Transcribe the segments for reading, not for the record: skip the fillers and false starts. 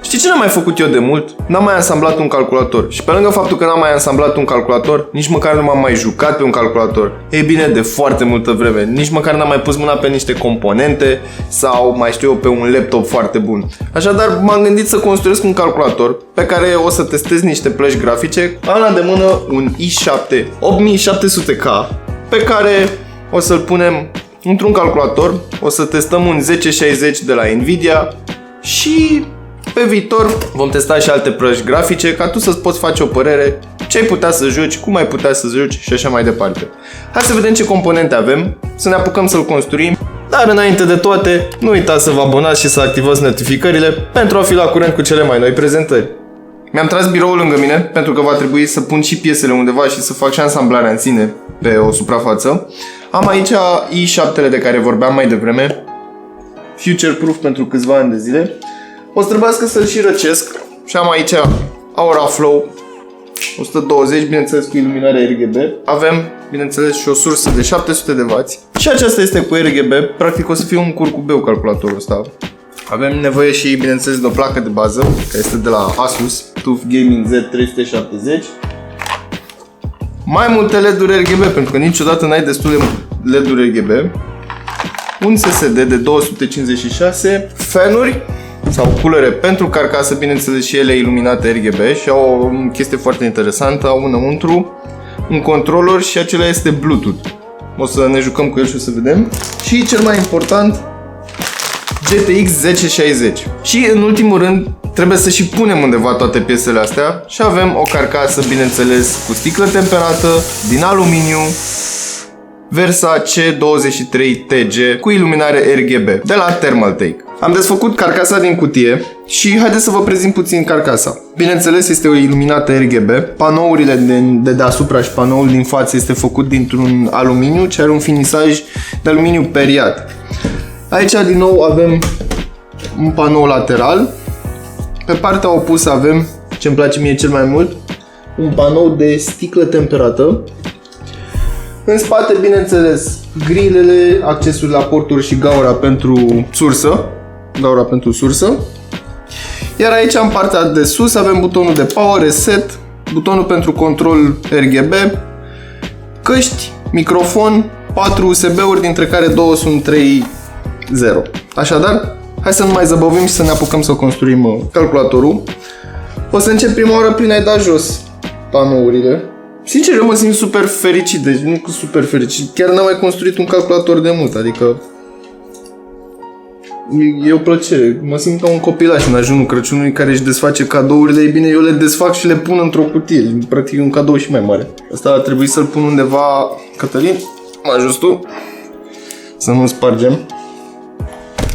Știi ce n-am mai făcut eu de mult? N-am mai ansamblat un calculator. Și pe lângă faptul că n-am mai ansamblat un calculator, nici măcar nu m-am mai jucat pe un calculator. Ei bine, de foarte multă vreme. Nici măcar n-am mai pus mâna pe niște componente sau, mai știu eu, pe un laptop foarte bun. Așadar, m-am gândit să construiesc un calculator pe care o să testez niște plăci grafice. Am la îndemână un i7 8700K pe care o să-l punem într-un calculator. O să testăm un 1060 de la Nvidia și pe viitor vom testa și alte plăci grafice ca tu să-ți poți face o părere ce ai putea să joci, cum ai putea să joci și așa mai departe. Hai să vedem ce componente avem, să ne apucăm să-l construim. Dar înainte de toate, nu uitați să vă abonați și să activați notificările pentru a fi la curent cu cele mai noi prezentări. Mi-am tras biroul lângă mine pentru că va trebui să pun și piesele undeva și să fac și ansamblarea în sine pe o suprafață. Am aici i7-le de care vorbeam mai devreme, future-proof pentru câțiva ani de zile. O să trebuiască să-l și răcesc și am aici Auraflow 120, bineînțeles cu iluminare RGB. Avem, bineînțeles, și o sursă de 700 de W. Și aceasta este cu RGB, practic o să fie un curcubeu calculatorul ăsta. Avem nevoie și, bineînțeles, de o placă de bază, care este de la Asus, TUF Gaming Z370. Mai multe LED-uri RGB, pentru că niciodată n-ai destule LED-uri RGB. Un SSD de 256, fanuri sau culere pentru carcasă, bineînțeles și ele iluminate RGB și au o chestie foarte interesantă, au înăuntru un controller și acela este Bluetooth. O să ne jucăm cu el și o să vedem. Și cel mai important, GTX 1060. Și în ultimul rând, trebuie să și punem undeva toate piesele astea și avem o carcasă, bineînțeles, cu sticlă temperată, din aluminiu, Versa C23TG cu iluminare RGB de la Thermaltake. Am desfăcut carcasa din cutie și haideți să vă prezint puțin carcasa. Bineînțeles, este o iluminată RGB. Panourile de deasupra și panoul din față este făcut dintr-un aluminiu ce are un finisaj de aluminiu periat. Aici din nou avem un panou lateral. Pe partea opusă avem, ce îmi place mie cel mai mult, un panou de sticlă temperată. În spate, bineînțeles, grilele, accesul la porturi și gaura pentru sursă. Iar aici, în partea de sus, avem butonul de power, reset, butonul pentru control RGB, căști, microfon, 4 USB-uri, dintre care 2 sunt 3.0. Așadar, hai să nu mai zăbovim și să ne apucăm să construim calculatorul. O să încep prima oară prin a-i da jos panourile. Sincer, eu mă simt super fericit, deci nu super fericit, chiar n-am mai construit un calculator de mult, adică e o plăcere, mă simt ca un copilaș în ajunul Crăciunului care își desface cadourile, ei bine, eu le desfac și le pun într-o cutie, practic e un cadou și mai mare. Asta ar trebui să-l pun undeva, Cătălin, mă ajut tu, să nu spargem.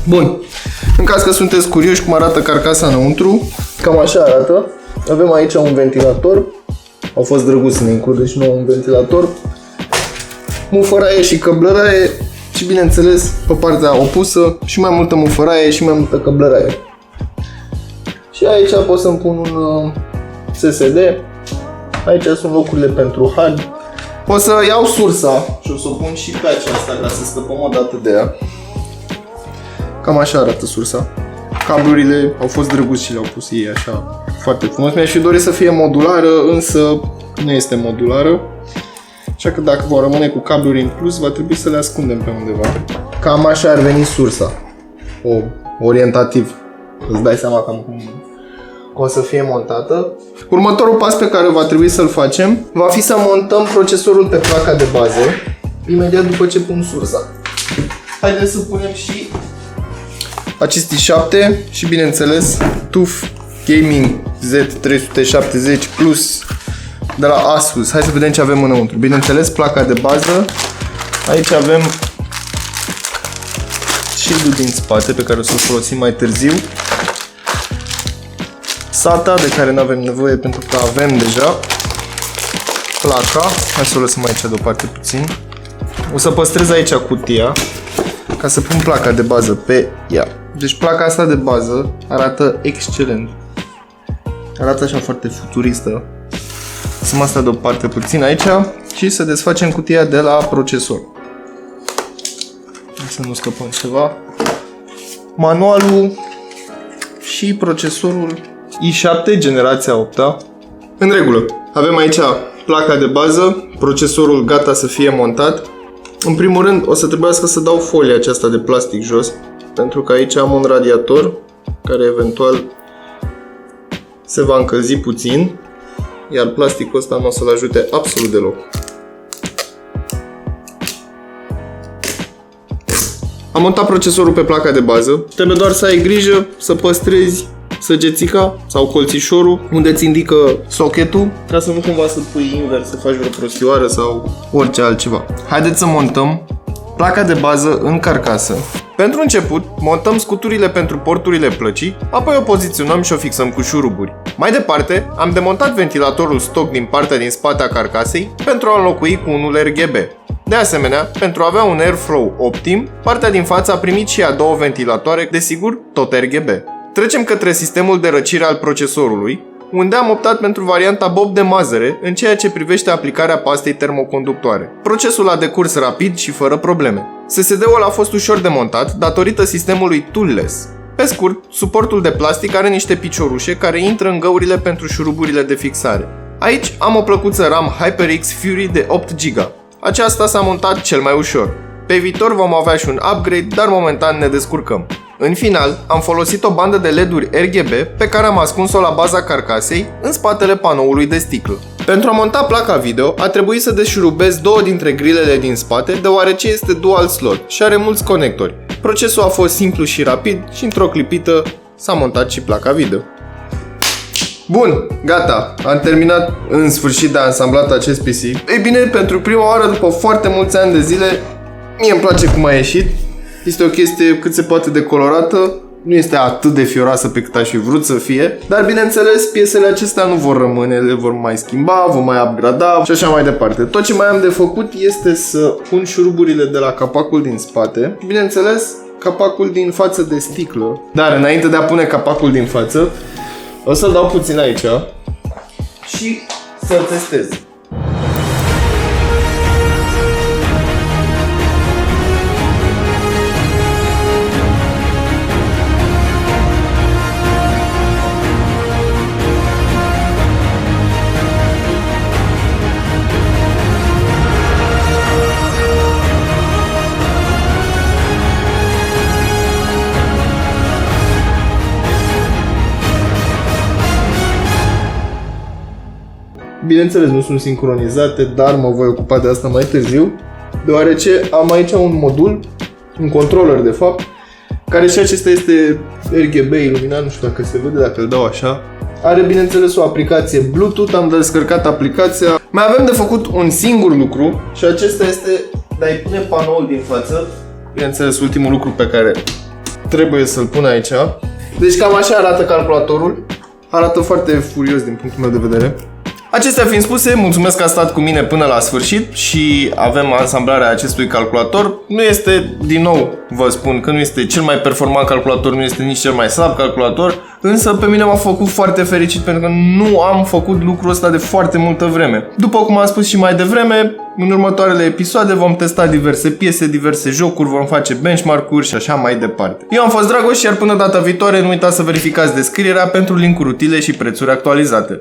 Bun, în caz că sunteți curioși cum arată carcasa înăuntru, cam așa arată, avem aici un ventilator. Au fost drăguți să ne includă și nou un ventilator, mufăraie și căblăraie și, bineînțeles, pe partea opusă și mai multă mufăraie și mai multă căblăraie. Și aici pot să-mi pun un SSD, aici sunt locurile pentru hard. O să iau sursa și o să o pun și pe aceasta ca să scăpăm o dată de ea. Cam așa arată sursa. Cablurile au fost drăguți și le-au pus ei așa foarte frumos. Mi-aș fi dorit să fie modulară, însă nu este modulară. Așa că dacă vor rămâne cu cabluri în plus, va trebui să le ascundem pe undeva. Cam așa ar veni sursa. Orientativ. Îți dai seama cam cum o să fie montată. Următorul pas pe care va trebui să-l facem va fi să montăm procesorul pe placa de bază imediat după ce pun sursa. Haideți să punem și acest i7 și, bineînțeles, TUF Gaming Z370 Plus de la Asus. Hai să vedem ce avem înăuntru. Bineînțeles, placa de bază. Aici avem shield-ul din spate pe care o să-l folosim mai târziu. SATA de care nu avem nevoie pentru că avem deja. Placa. Hai să o lăsăm aici deoparte puțin. O să păstrez aici cutia ca să pun placa de bază pe ea. Deci placa asta de bază arată excelent. Arată așa foarte futuristă. Lăsăm asta deoparte puțin aici și să desfacem cutia de la procesor. Să nu scăpăm ceva. Manualul și procesorul i7 generația 8-a. În regulă, avem aici placa de bază, procesorul gata să fie montat. În primul rând o să trebuiască să dau folia aceasta de plastic jos, pentru că aici am un radiator care eventual se va încălzi puțin, iar plasticul ăsta nu o să-l ajute absolut deloc. Am montat procesorul pe placa de bază. Trebuie doar să ai grijă să păstrezi săgețica sau colțișorul unde îți indică socketul, ca să nu cumva să pui invers, să faci vreo prostioară sau orice altceva. Haideți să montăm placa de bază în carcasă. Pentru început, montăm scuturile pentru porturile plăcii, apoi o poziționăm și o fixăm cu șuruburi. Mai departe, am demontat ventilatorul stock din partea din spate a carcasei pentru a înlocui cu unul RGB. De asemenea, pentru a avea un airflow optim, partea din față a primit și ea două ventilatoare, desigur, tot RGB. Trecem către sistemul de răcire al procesorului, unde am optat pentru varianta Bob de mazăre în ceea ce privește aplicarea pastei termoconductoare. Procesul a decurs rapid și fără probleme. SSD-ul a fost ușor de montat datorită sistemului toolless. Pe scurt, suportul de plastic are niște piciorușe care intră în găurile pentru șuruburile de fixare. Aici am o plăcuță RAM HyperX Fury de 8 GB. Aceasta s-a montat cel mai ușor. Pe viitor vom avea și un upgrade, dar momentan ne descurcăm. În final, am folosit o bandă de LED-uri RGB pe care am ascuns-o la baza carcasei, în spatele panoului de sticlă. Pentru a monta placa video, a trebuit să deșurubez două dintre grilele din spate, deoarece este dual slot și are mulți conectori. Procesul a fost simplu și rapid și într-o clipită s-a montat și placa video. Bun, gata, am terminat în sfârșit de ansamblat acest PC. Ei bine, pentru prima oară după foarte mulți ani de zile, mie îmi place cum a ieșit. Este o chestie cât se poate de colorată, nu este atât de fioroasă pe cât aș fi vrut să fie, dar bineînțeles piesele acestea nu vor rămâne, le vor mai schimba, vor mai upgrada și așa mai departe. Tot ce mai am de făcut este să pun șuruburile de la capacul din spate, bineînțeles capacul din față de sticlă, dar înainte de a pune capacul din față, o să-l dau puțin aici și să-l testez. Bineînțeles, nu sunt sincronizate, dar mă voi ocupa de asta mai târziu, deoarece am aici un modul, un controller de fapt, care și acesta este RGB iluminat, nu știu dacă se vede, dacă îl dau așa. Are bineînțeles o aplicație Bluetooth, am descărcat aplicația. Mai avem de făcut un singur lucru și acesta este de a-i pune panoul din față. Bineînțeles, ultimul lucru pe care trebuie să-l pun aici. Deci cam așa arată calculatorul. Arată foarte furios din punctul meu de vedere. Acestea fiind spuse, mulțumesc că a stat cu mine până la sfârșit și avem ansamblarea acestui calculator. Nu este, din nou vă spun că nu este cel mai performant calculator, nu este nici cel mai slab calculator, însă pe mine m-a făcut foarte fericit pentru că nu am făcut lucrul ăsta de foarte multă vreme. După cum am spus și mai devreme, în următoarele episoade vom testa diverse piese, diverse jocuri, vom face benchmark-uri și așa mai departe. Eu am fost Dragoș, iar până data viitoare nu uitați să verificați descrierea pentru linkuri utile și prețuri actualizate.